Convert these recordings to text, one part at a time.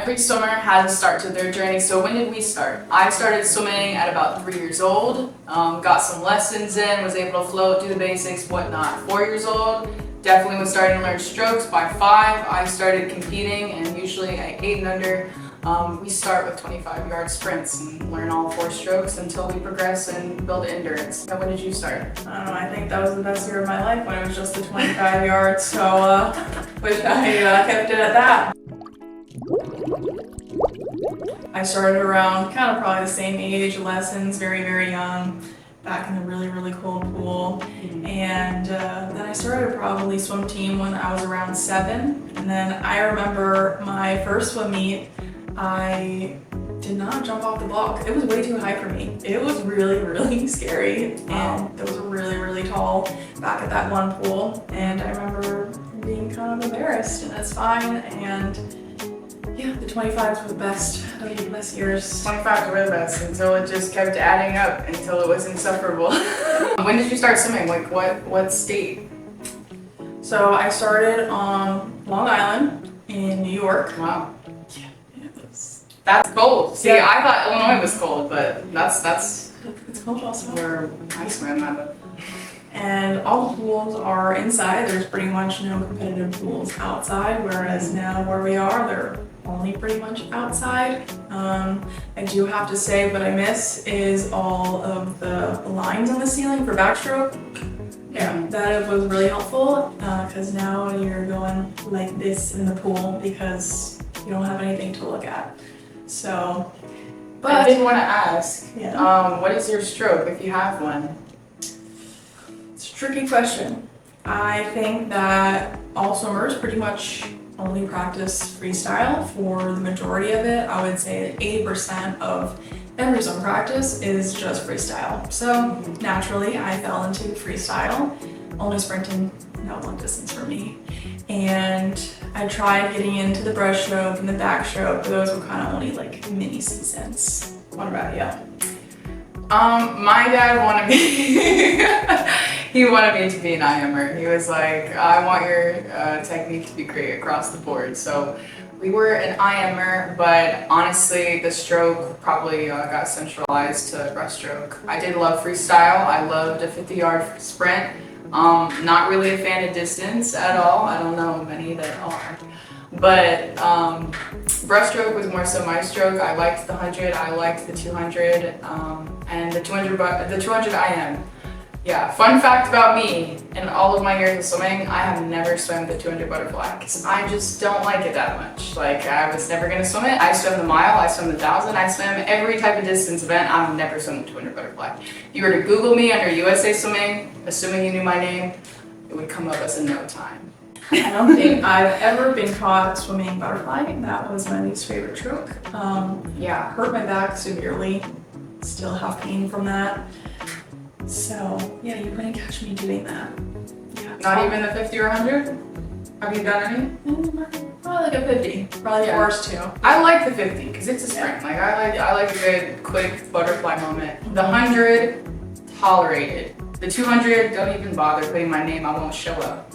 every swimmer has a start to their journey. So when did we start? I started swimming at about 3 years old, got some lessons in, was able to float, do the basics, whatnot. 4 years old, definitely was starting to learn strokes. By 5, I started competing, and usually at 8 and under, we start with 25-yard sprints and learn all 4 strokes until we progress and build endurance. Now, when did you start? I don't know, I think that was the best year of my life when it was just the 25 yards, so wish I kept it at that. I started around kind of probably the same age, lessons, very, very young, back in the really, really cold pool. And then I started probably swim team when I was around 7. And then I remember my first swim meet, I did not jump off the block. It was way too high for me. It was really, really scary. Wow. And it was really, really tall back at that one pool. And I remember being kind of embarrassed, and that's fine. And yeah, the 25s were the best. Those were the best years. 25s were the best until it just kept adding up until it was insufferable. When did you start swimming? Like what state? So I started on Long Island in New York. Wow. It's That's cold. See, Yeah. I thought Illinois was cold, but that's cold also. where I swam at it. And all the pools are inside. There's pretty much no competitive pools outside, whereas now where we are, they're only pretty much outside. I do have to say what I miss is all of the lines on the ceiling for backstroke. Yeah, that was really helpful because now you're going like this in the pool because you don't have anything to look at. So, I but did want to ask, yeah. what is your stroke if you have one? It's a tricky question. I think that all swimmers pretty much only practice freestyle for the majority of it. I would say that 80% of every swim practice is just freestyle. So naturally I fell into freestyle, only sprinting, no long distance for me. And I tried getting into the breaststroke and the backstroke, but those were kind of only like mini seasons. What about you? My dad wanted me, he wanted me to be an IMer. He was like, I want your technique to be great across the board. So we were an IMer, but honestly, the stroke probably got centralized to breaststroke. I did love freestyle. I loved a 50-yard sprint. Not really a fan of distance at all. I don't know many that are. But breaststroke was more so my stroke. I liked the 100, I liked the 200, and the 200 I am. Yeah, fun fact about me, in all of my years of swimming, I have never swum the 200 butterfly because I just don't like it that much. Like, I was never gonna swim it. I swam the mile, I swam the 1,000, I swam every type of distance event. I've never swum the 200 butterfly. If you were to Google me under USA Swimming, assuming you knew my name, it would come up as in no time. I don't think I've ever been caught swimming butterfly. That was my least favorite stroke. Yeah, hurt my back severely. Still have pain from that. So yeah, you wouldn't catch me doing that. Yeah. Not even the 50 or 100? Have you done any? Probably like a 50. Probably the worst too. I like the 50 because it's a sprint. Like I like a good quick butterfly moment. The 100, tolerated. The 200, don't even bother putting my name. I won't show up.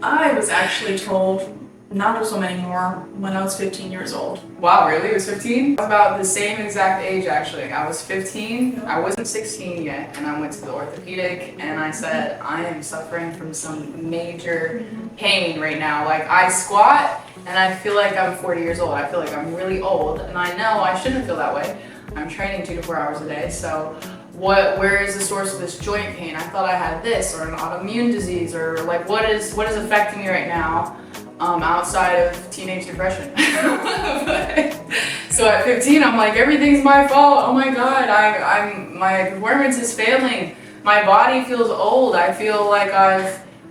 I was actually told not to swim anymore when I was 15 years old. Wow, really? It was 15? I was about the same exact age actually. I was 15, I wasn't 16 yet, and I went to the orthopedic and I said, I am suffering from some major pain right now. Like, I squat and I feel like I'm 40 years old. I feel like I'm really old, and I know I shouldn't feel that way. I'm training 2 to 4 hours a day, so where is the source of this joint pain? I thought I had this or an autoimmune disease, or like what is affecting me right now outside of teenage depression. So at 15 I'm like, everything's my fault. Oh my god, my performance is failing. My body feels old. I feel like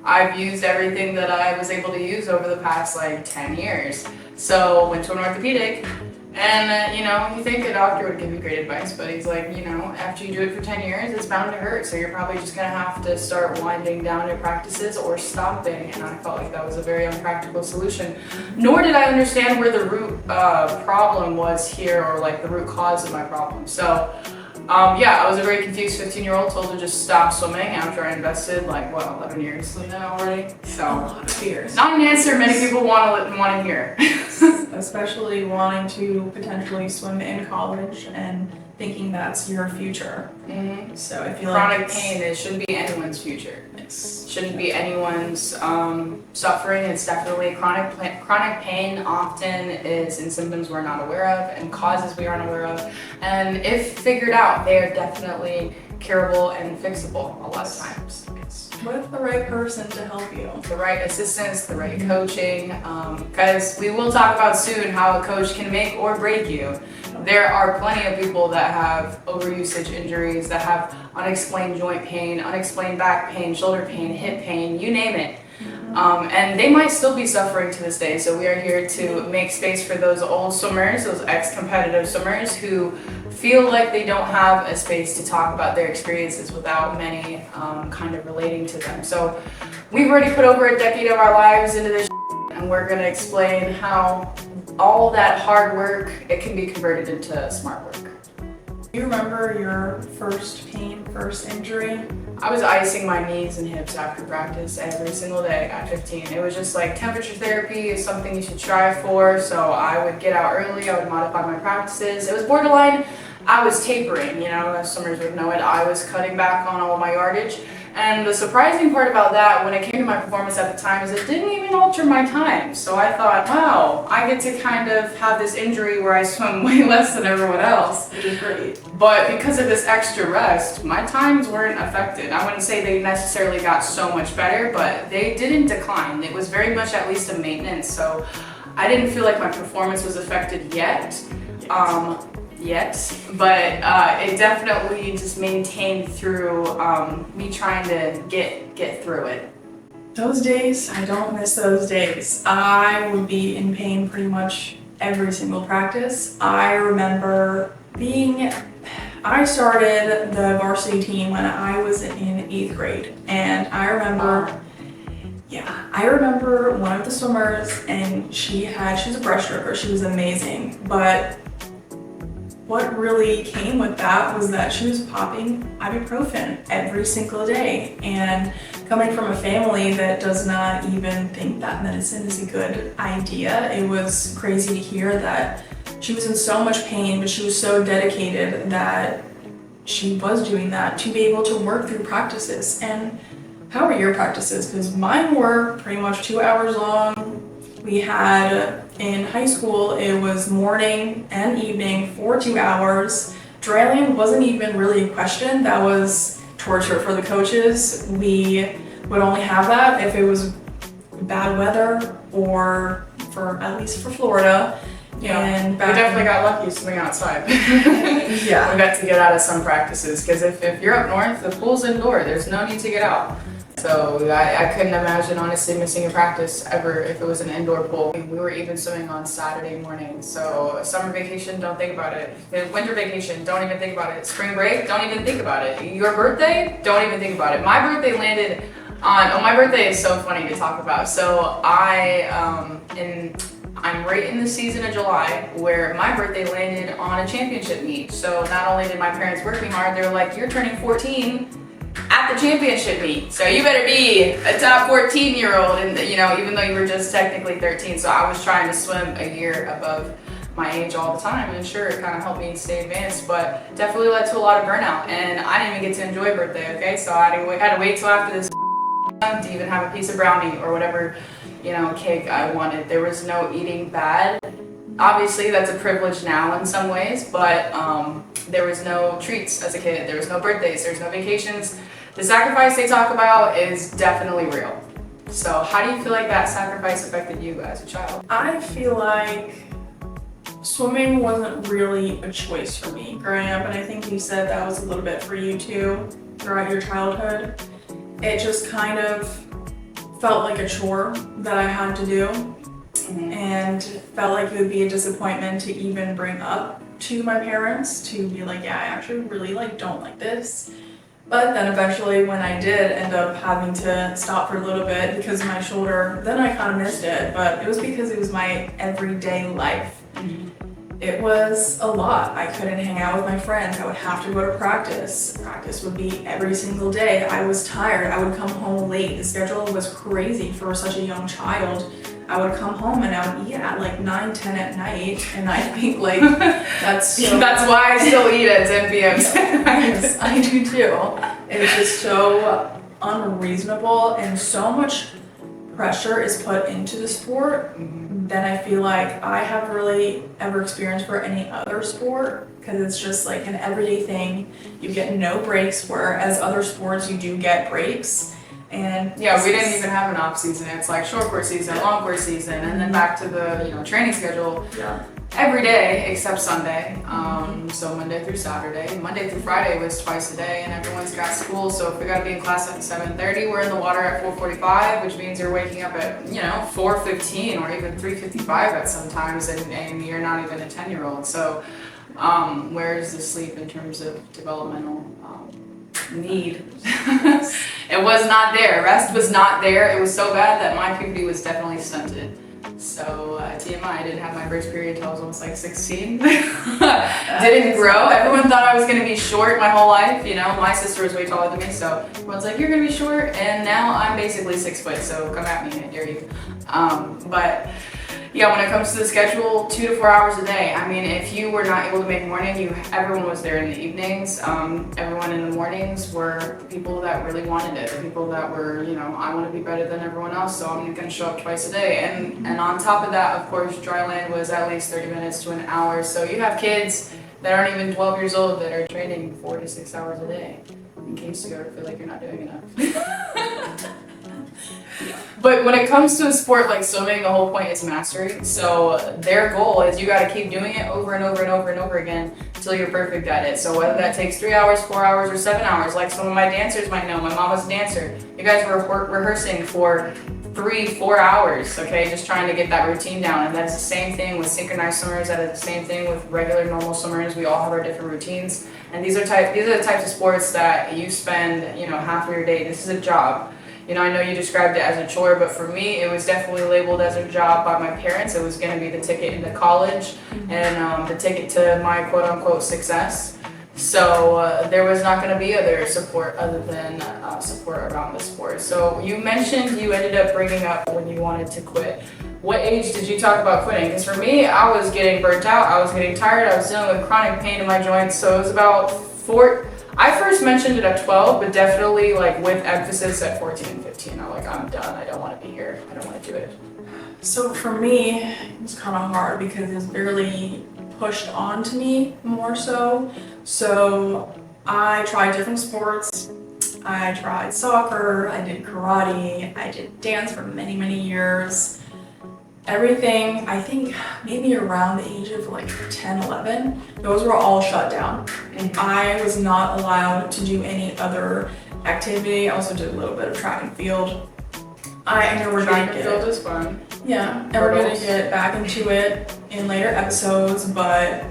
I've used everything that I was able to use over the past like 10 years. So went to an orthopedic. And, you think a doctor would give you great advice, but he's like, after you do it for 10 years, it's bound to hurt. So you're probably just going to have to start winding down your practices or stopping. And I felt like that was a very unpractical solution. Nor did I understand where the root problem was here, or like the root cause of my problem. So, I was a very confused 15-year-old told to just stop swimming after I invested 11 years in that already. So, A lot of years. not an answer many people want to hear. That especially wanting to potentially swim in college and thinking that's your future. Mm-hmm. So I feel Chronic like pain, it shouldn't be anyone's future. it's Shouldn't be anyone's suffering. It's definitely chronic pain often is in symptoms we're not aware of and causes we aren't aware of. And if figured out, they are definitely curable and fixable a lot of times. with the right person to help you. The right assistance, the right coaching, because we will talk about soon how a coach can make or break you. There are plenty of people that have overusage injuries, that have unexplained joint pain, unexplained back pain, shoulder pain, hip pain, you name it. And they might still be suffering to this day. So we are here to make space for those old swimmers, those ex-competitive swimmers who feel like they don't have a space to talk about their experiences without many kind of relating to them. So we've already put over a decade of our lives into this and we're going to explain how all that hard work, it can be converted into smart work. Do you remember your first pain, first injury? I was icing my knees and hips after practice every single day at 15. It was just like temperature therapy is something you should try for. So I would get out early, I would modify my practices. It was borderline, I was tapering, as swimmers would know it. I was cutting back on all my yardage. And the surprising part about that when it came to my performance at the time is it didn't even alter my time. So I thought, wow, I get to kind of have this injury where I swim way less than everyone else. Which is great. But because of this extra rest, my times weren't affected. I wouldn't say they necessarily got so much better, but they didn't decline. It was very much at least a maintenance. So I didn't feel like my performance was affected yet. But it definitely just maintained through me trying to get through it. Those days, I don't miss those days. I would be in pain pretty much every single practice. I remember I started the varsity team when I was in 8th grade, and I remember one of the swimmers, and she was a breaststroker, she was amazing, but what really came with that was that she was popping ibuprofen every single day. And coming from a family that does not even think that medicine is a good idea, it was crazy to hear that she was in so much pain, but she was so dedicated that she was doing that to be able to work through practices. And how were your practices? Because mine were pretty much 2 hours long. We had, in high school, it was morning and evening for 2 hours. Dryland wasn't even really a question. That was torture for the coaches. We would only have that if it was bad weather or at least for Florida. Yeah, and we definitely got lucky swimming outside. Yeah. We got to get out of some practices because if you're up north, the pool's indoor. There's no need to get out. So I couldn't imagine honestly missing a practice ever if it was an indoor pool. We were even swimming on Saturday morning. So summer vacation, don't think about it. Winter vacation, don't even think about it. Spring break, don't even think about it. Your birthday, don't even think about it. My birthday landed on, my birthday is so funny to talk about. So I'm right in the season of July where my birthday landed on a championship meet. So not only did my parents work me hard, they were like, you're turning 14 at the championship meet, so you better be a top 14-year-old, and even though you were just technically 13. So I was trying to swim a year above my age all the time, and sure, it kind of helped me stay advanced, but definitely led to a lot of burnout, and I didn't even get to enjoy birthday. Okay, so I had to wait till after this to even have a piece of brownie or whatever cake I wanted. There was no eating bad. Obviously, that's a privilege now in some ways, but there was no treats as a kid. There was no birthdays. There's no vacations. The sacrifice they talk about is definitely real. So how do you feel like that sacrifice affected you as a child? I feel like swimming wasn't really a choice for me growing up, and I think you said that was a little bit for you too throughout your childhood. It just kind of felt like a chore that I had to do. And felt like it would be a disappointment to even bring up to my parents to be like, yeah, I actually really don't like this. But then eventually when I did end up having to stop for a little bit because of my shoulder, then I kind of missed it, but it was because it was my everyday life. It was a lot. I couldn't hang out with my friends. I would have to go to practice. Practice would be every single day. I was tired. I would come home late. The schedule was crazy for such a young child. I would come home and I would eat at like 9, 10 at night, and I think like that's so, That's why I still eat at 10 p.m. Yes, I do too. It's just so unreasonable, and so much pressure is put into the sport that I feel like I haven't really ever experienced for any other sport, because it's just like an everyday thing. You get no breaks, whereas other sports you do get breaks. And yeah, we didn't even have an off season. It's like short course season, long course season, and then back to the training schedule. Yeah. Every day except Sunday. So Monday through Saturday. Monday through Friday was twice a day, and everyone's got school. So if we gotta be in class at 7:30, we're in the water at 4:45, which means you're waking up at 4:15 or even 3:55 at sometimes, and you're not even a 10-year-old. So where's the sleep in terms of developmental need? It was not there. Rest was not there. It was so bad that my puberty was definitely stunted. So TMI, I didn't have my first period until I was almost like 16. Didn't grow. Everyone thought I was going to be short my whole life. My sister was way taller than me, so everyone's like, you're going to be short. And now I'm basically 6 foot, so come at me, I dare you. But yeah, when it comes to the schedule, 2 to 4 hours a day. I mean, if you were not able to make morning, everyone was there in the evenings. Everyone in the mornings were people that really wanted it, people that were, I want to be better than everyone else, so I'm going to show up twice a day. And on top of that, of course, dry land was at least 30 minutes to an hour. So you have kids that aren't even 12 years old that are training 4 to 6 hours a day. In case you ever feel like you're not doing enough. But when it comes to a sport like swimming, the whole point is mastery. So their goal is you got to keep doing it over and over and over and over again until you're perfect at it. So whether that takes 3 hours, 4 hours, or 7 hours, like some of my dancers might know. My mom was a dancer. You guys were rehearsing for 3-4 hours, okay, just trying to get that routine down. And that's the same thing with synchronized swimmers. That is the same thing with regular normal swimmers. We all have our different routines. And these are the types of sports that you spend, half of your day. This is a job. I know you described it as a chore, but for me, it was definitely labeled as a job by my parents. It was going to be the ticket into college and the ticket to my quote-unquote success. So there was not going to be other support other than support around the sport. So you mentioned you ended up bringing up when you wanted to quit. What age did you talk about quitting? Because for me, I was getting burnt out. I was getting tired. I was dealing with chronic pain in my joints. So it was about 4. I first mentioned it at 12, but definitely with emphasis at 14 and 15. I'm done. I don't want to be here. I don't want to do it. So for me, it was kind of hard because it was barely pushed on to me more so. So I tried different sports. I tried soccer, I did karate, I did dance for many, many years. Everything, I think maybe around the age of 10, 11, those were all shut down. And I was not allowed to do any other activity. I also did a little bit of track and field. I know we're Track gonna and field is fun. Yeah, and we're gonna get back into it in later episodes, but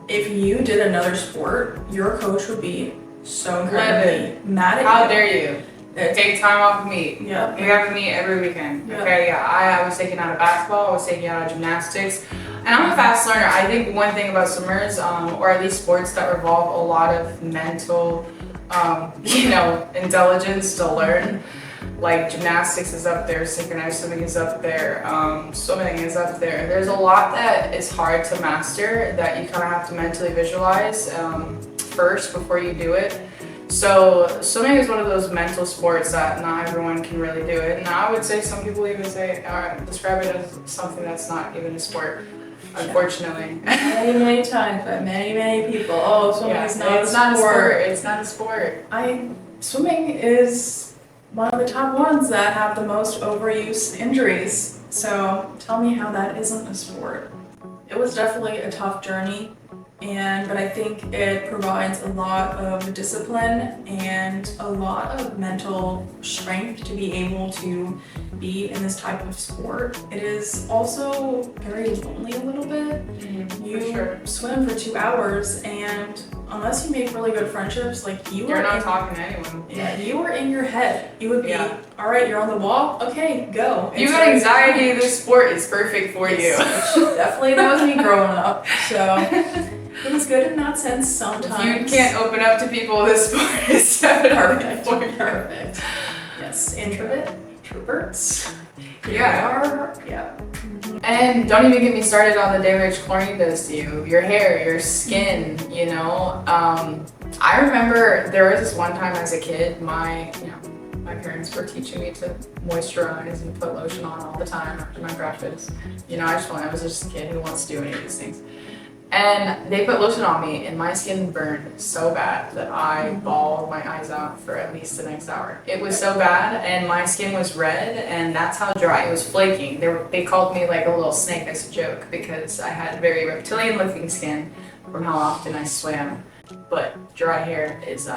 if you did another sport, your coach would be so incredibly mad at you. How dare you? Take time off of meet. Yep. We have to meet every weekend. Yep. Okay, yeah. I was taking out of basketball, I was taking out of gymnastics. And I'm a fast learner. I think one thing about swimmers, or at least sports that revolve a lot of mental, intelligence to learn. Like gymnastics is up there, synchronized swimming is up there, swimming is up there. There's a lot that is hard to master that you kind of have to mentally visualize first before you do it. So swimming is one of those mental sports that not everyone can really do it. And I would say some people even describe it as something that's not even a sport, unfortunately. Many, many times by many, many people. Oh, swimming is not a sport. It's not a sport. Swimming is one of the top ones that have the most overuse injuries. So tell me how that isn't a sport. It was definitely a tough journey, but I think it provides a lot of discipline and a lot of mental strength to be able to be in this type of sport. It is also very lonely a little bit. You swim for 2 hours, and unless you make really good friendships, you're not talking to anyone. Yeah, you were in your head. You would be, all right, you're on the wall, okay, go. You got anxiety, this sport is perfect for you. Definitely, that was me growing up, so it was good in that sense sometimes. If you can't open up to people, this sport is definitely Perfect. Yes, introverts. Yeah. And don't even get me started on the damage chlorine does to you, your hair, your skin, you know. I remember there was this one time as a kid, my parents were teaching me to moisturize and put lotion on all the time after my breakfast. You know, I was just a kid who wants to do any of these things. And they put lotion on me and my skin burned so bad that I bawled my eyes out for at least the next hour. It was so bad and my skin was red and that's how dry it was, flaking. They called me like a little snake as a joke because I had very reptilian looking skin from how often I swam. But dry hair is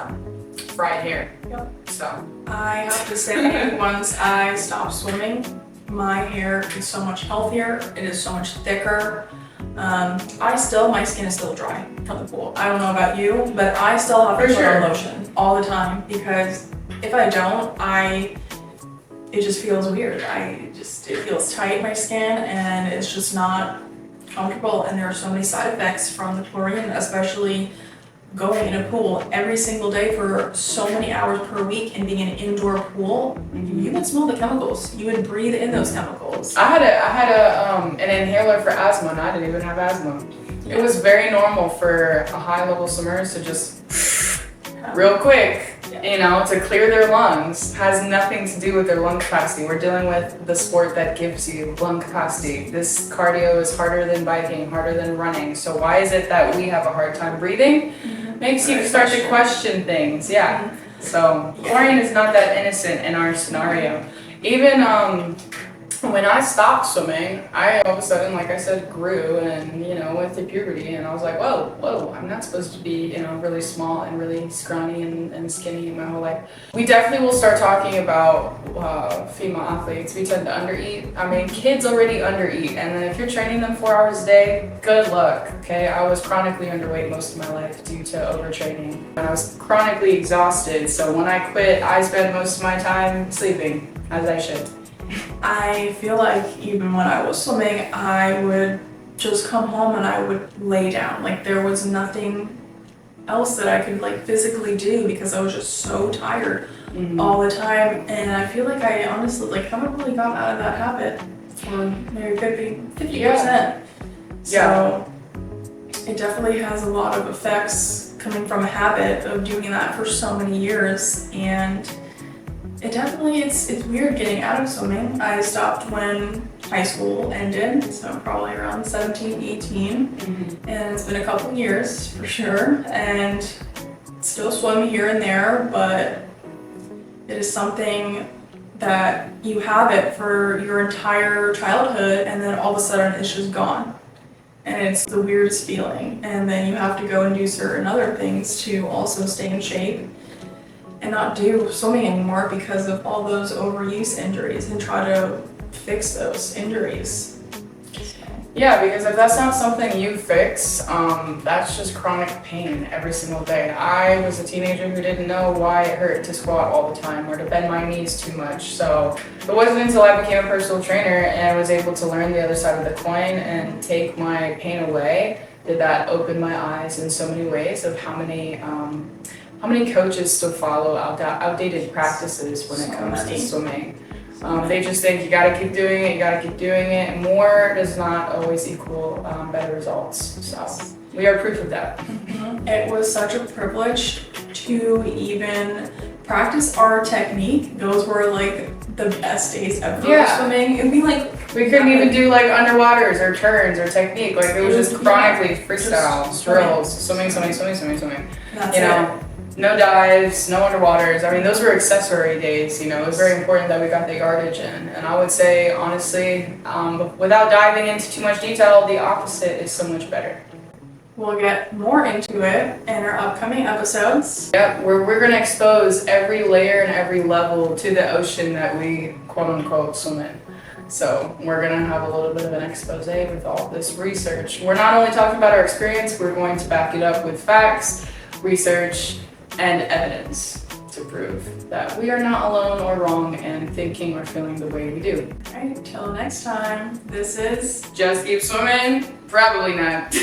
fried hair. Yep. So I have to say, once I stopped swimming, my hair is so much healthier. It is so much thicker. My skin is still dry from the pool. I don't know about you, but I still have to put on lotion all the time because if I don't, it just feels weird. It feels tight, my skin, and it's just not comfortable. And there are so many side effects from the chlorine, especially going in a pool every single day for so many hours per week and being in an indoor pool. You would smell the chemicals. You would breathe in those chemicals. I had an inhaler for asthma and I didn't even have asthma. Yeah. It was very normal for a high level submerged to just real quick, you know, to clear their lungs. Has nothing to do with their lung capacity. We're dealing with the sport that gives you lung capacity. This cardio is harder than biking, harder than running. So why is it that we have a hard time breathing? Makes you start to question things, yeah. So chlorine is not that innocent in our scenario. Even when I stopped swimming, I all of a sudden, like I said, grew and, you know, went through puberty and I was like, whoa, I'm not supposed to be, you know, really small and really scrawny and skinny my whole life. We definitely will start talking about female athletes. We tend to undereat. I mean, kids already undereat, and then if you're training them 4 hours a day, good luck, okay? I was chronically underweight most of my life due to overtraining. And I was chronically exhausted, so when I quit, I spent most of my time sleeping, as I should. I feel like even when I was swimming, I would just come home and I would lay down. Like there was nothing else that I could like physically do because I was just so tired all the time. And I feel like I honestly like haven't really gotten out of that habit for maybe 50%. So it definitely has a lot of effects coming from a habit of doing that for so many years. And it definitely, it's weird getting out of swimming. I stopped when high school ended, so probably around 17, 18. And it's been a couple years for sure. And still swim here and there, but it is something that you have it for your entire childhood and then all of a sudden it's just gone. And it's the weirdest feeling. And then you have to go and do certain other things to also stay in shape and not do swimming anymore because of all those overuse injuries and try to fix those injuries. Yeah, because if that's not something you fix, that's just chronic pain every single day. I was a teenager who didn't know why it hurt to squat all the time or to bend my knees too much. So it wasn't until I became a personal trainer and I was able to learn the other side of the coin and take my pain away did that open my eyes in so many ways of how many coaches still follow outdated practices when it comes to swimming. They just think you gotta keep doing it, and more does not always equal better results. So we are proof of that. It was such a privilege to even practice our technique. Those were like the best days ever swimming. It'd be like we couldn't even do like underwaters or turns or technique. Like it was just chronically freestyle, drills, swimming. That's you know. it. No dives, no underwaters. I mean, those were accessory days, you know. It was very important that we got the yardage in. And I would say, honestly, without diving into too much detail, the opposite is so much better. We'll get more into it in our upcoming episodes. Yep, we're going to expose every layer and every level to the ocean that we quote-unquote swim in. So we're going to have a little bit of an expose with all this research. We're not only talking about our experience, we're going to back it up with facts, research, and evidence to prove that we are not alone or wrong and thinking or feeling the way we do. All right, till next time, this is Just Keep Swimming? Probably not.